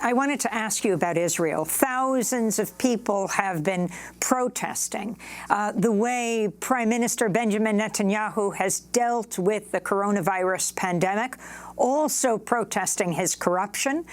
I wanted to ask you about Israel. Thousands of people have been protesting the way Prime Minister Benjamin Netanyahu has dealt with the coronavirus pandemic, also protesting his corruption.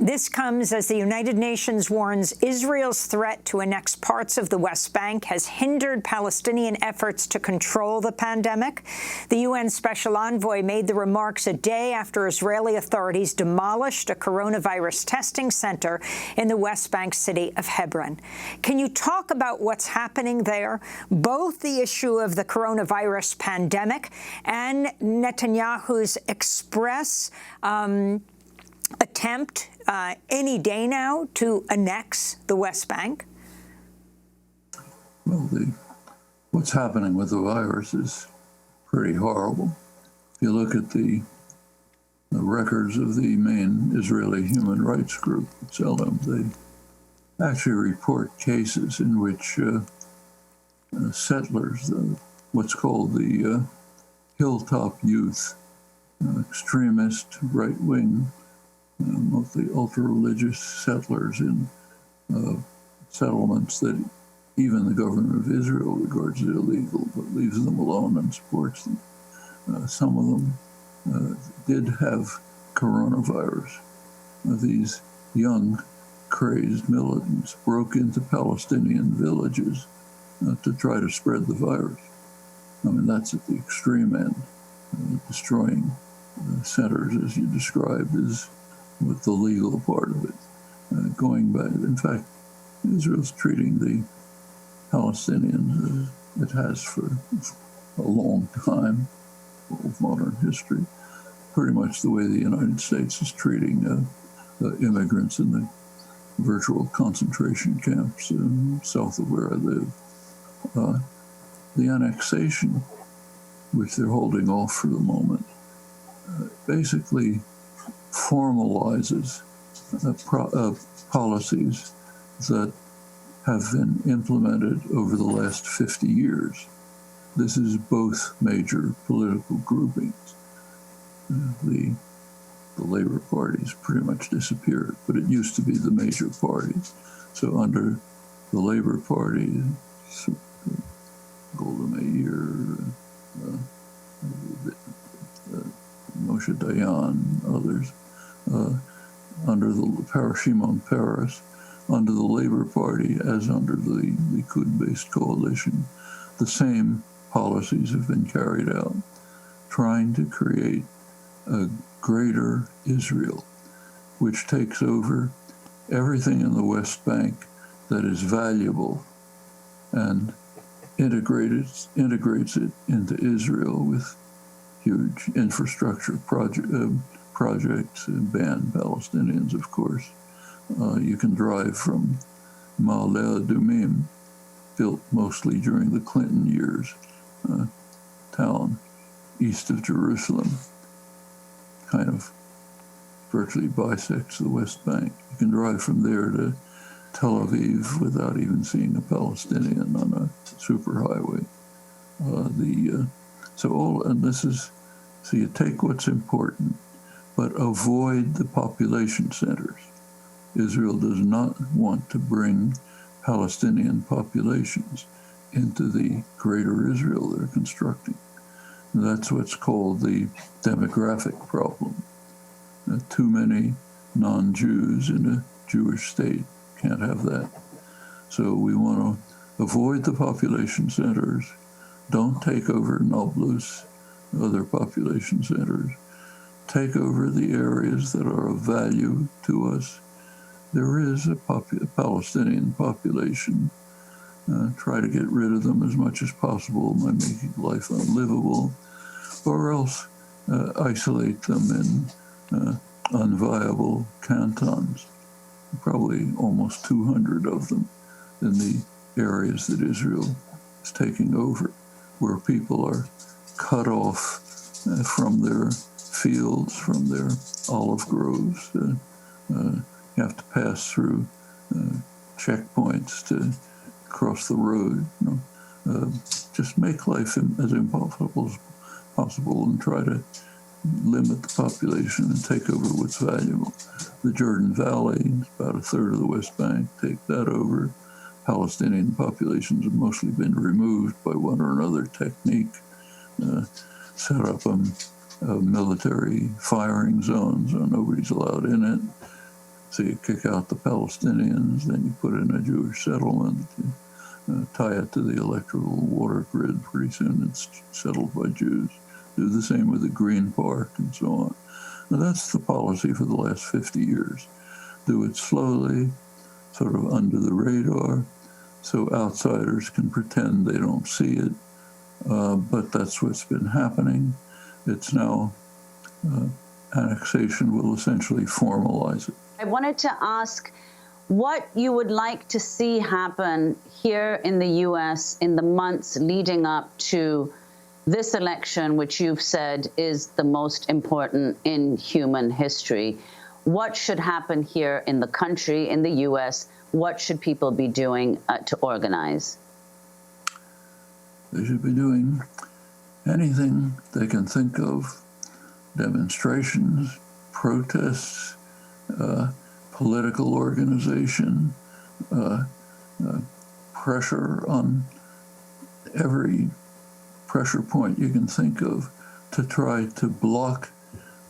This comes as the United Nations warns Israel's threat to annex parts of the West Bank has hindered Palestinian efforts to control the pandemic. The UN Special Envoy made the remarks a day after Israeli authorities demolished a coronavirus testing center in the West Bank city of Hebron. Can you talk about what's happening there, both the issue of the coronavirus pandemic and Netanyahu's express attempt any day now to annex the West Bank? Well, what's happening with the virus is pretty horrible. If you look at the records of the main Israeli human rights group, Tselem, they actually report cases in which settlers, what's called the hilltop youth, extremist, right-wing, mostly ultra-religious settlers in settlements that even the government of Israel regards as illegal, but leaves them alone and supports them. Some of them did have coronavirus. These young, crazed militants broke into Palestinian villages to try to spread the virus. I mean, that's at the extreme end. Destroying centers, as you described, is with the legal part of it. Going back, in fact, Israel's treating the Palestinians as it has for a long time, all of modern history, pretty much the way the United States is treating immigrants in the virtual concentration camps south of where I live. The annexation, which they're holding off for the moment, basically formalizes policies that have been implemented over the last 50 years. This is both major political groupings. The Labor Party's pretty much disappeared, but it used to be the major parties. So under the Labor Party, Golda Meir, Moshe Dayan, others, under the Shimon Peres, under the Labor Party, as under the Likud-based coalition, the same policies have been carried out, trying to create a greater Israel, which takes over everything in the West Bank that is valuable and integrates it into Israel with huge infrastructure projects and ban Palestinians, of course. You can drive from Ma'ale Adumim, built mostly during the Clinton years, town east of Jerusalem, kind of virtually bisects the West Bank. You can drive from there to Tel Aviv without even seeing a Palestinian on a superhighway. So you take what's important, but avoid the population centers. Israel does not want to bring Palestinian populations into the greater Israel they're constructing. That's what's called the demographic problem. Too many non-Jews in a Jewish state. Can't have that. So we want to avoid the population centers. Don't take over Nablus, other population centers. Take over the areas that are of value to us. There is a Palestinian population. Try to get rid of them as much as possible by making life unlivable, or else isolate them in unviable cantons. Probably almost 200 of them in the areas that Israel is taking over, where people are cut off from their fields, from their olive groves. You have to pass through checkpoints to cross the road. Just make life as impossible as possible and try to limit the population and take over what's valuable. The Jordan Valley, about a third of the West Bank, take that over. Palestinian populations have mostly been removed by one or another technique, set up military firing zones so nobody's allowed in it. So you kick out the Palestinians, then you put in a Jewish settlement, tie it to the electrical water grid. Pretty soon it's settled by Jews. Do the same with the Green Park and so on. Now that's the policy for the last 50 years. Do it slowly, sort of under the radar, so outsiders can pretend they don't see it. But that's what's been happening. It's now, annexation will essentially formalize it. I wanted to ask what you would like to see happen here in the U.S. in the months leading up to this election, which you've said is the most important in human history. What should happen here in the country, in the U.S.? What should people be doing to organize? They should be doing anything they can think of: demonstrations, protests, political organization, pressure on every pressure point you can think of to try to block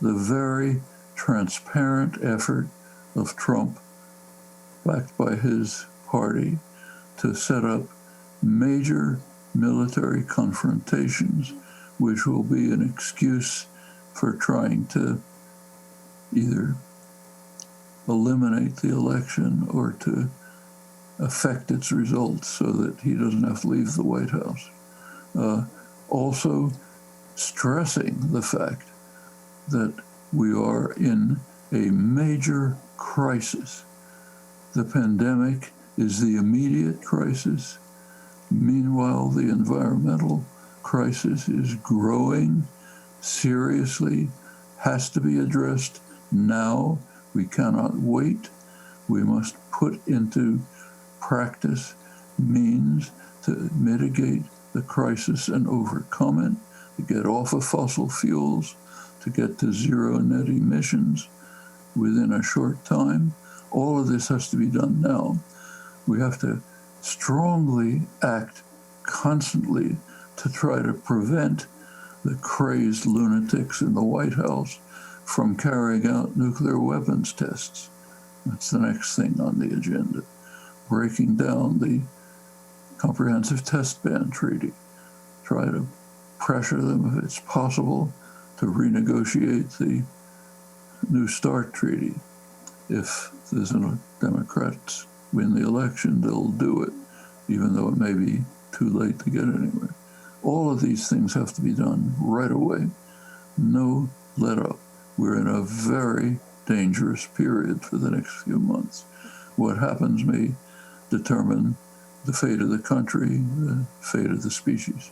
the very transparent effort of Trump, backed by his party, to set up major military confrontations, which will be an excuse for trying to either eliminate the election or to affect its results so that he doesn't have to leave the White House. Also stressing the fact that we are in a major crisis. The pandemic is the immediate crisis. Meanwhile, the environmental crisis is growing seriously, has to be addressed now. We cannot wait. We must put into practice means to mitigate the crisis and overcome it, to get off of fossil fuels, to get to zero net emissions within a short time. All of this has to be done now. We have to strongly act constantly to try to prevent the crazed lunatics in the White House from carrying out nuclear weapons tests. That's the next thing on the agenda. Breaking down the Comprehensive Test Ban Treaty. Try to pressure them, if it's possible, to renegotiate the New START Treaty. If there's a Democrats win the election, they'll do it, even though it may be too late to get anywhere. All of these things have to be done right away. No let up. We're in a very dangerous period for the next few months. What happens may determine the fate of the country, the fate of the species.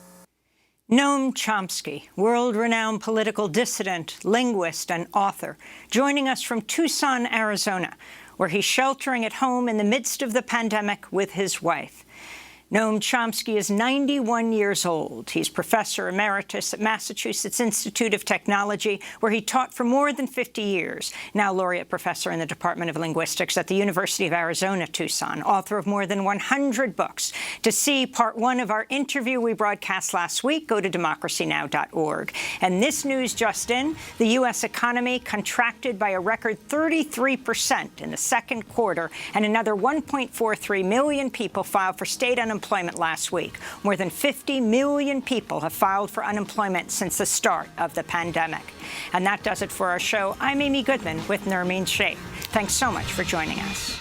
Noam Chomsky, world-renowned political dissident, linguist, and author, joining us from Tucson, Arizona, where he's sheltering at home in the midst of the pandemic with his wife. Noam Chomsky is 91 years old. He's professor emeritus at Massachusetts Institute of Technology, where he taught for more than 50 years, now laureate professor in the Department of Linguistics at the University of Arizona, Tucson, author of more than 100 books. To see part one of our interview we broadcast last week, go to democracynow.org. And this news just in, the U.S. economy contracted by a record 33% in the second quarter, and another 1.43 million people filed for state unemployment last week. More than 50 million people have filed for unemployment since the start of the pandemic. And that does it for our show. I'm Amy Goodman with Nermeen Sheikh. Thanks so much for joining us.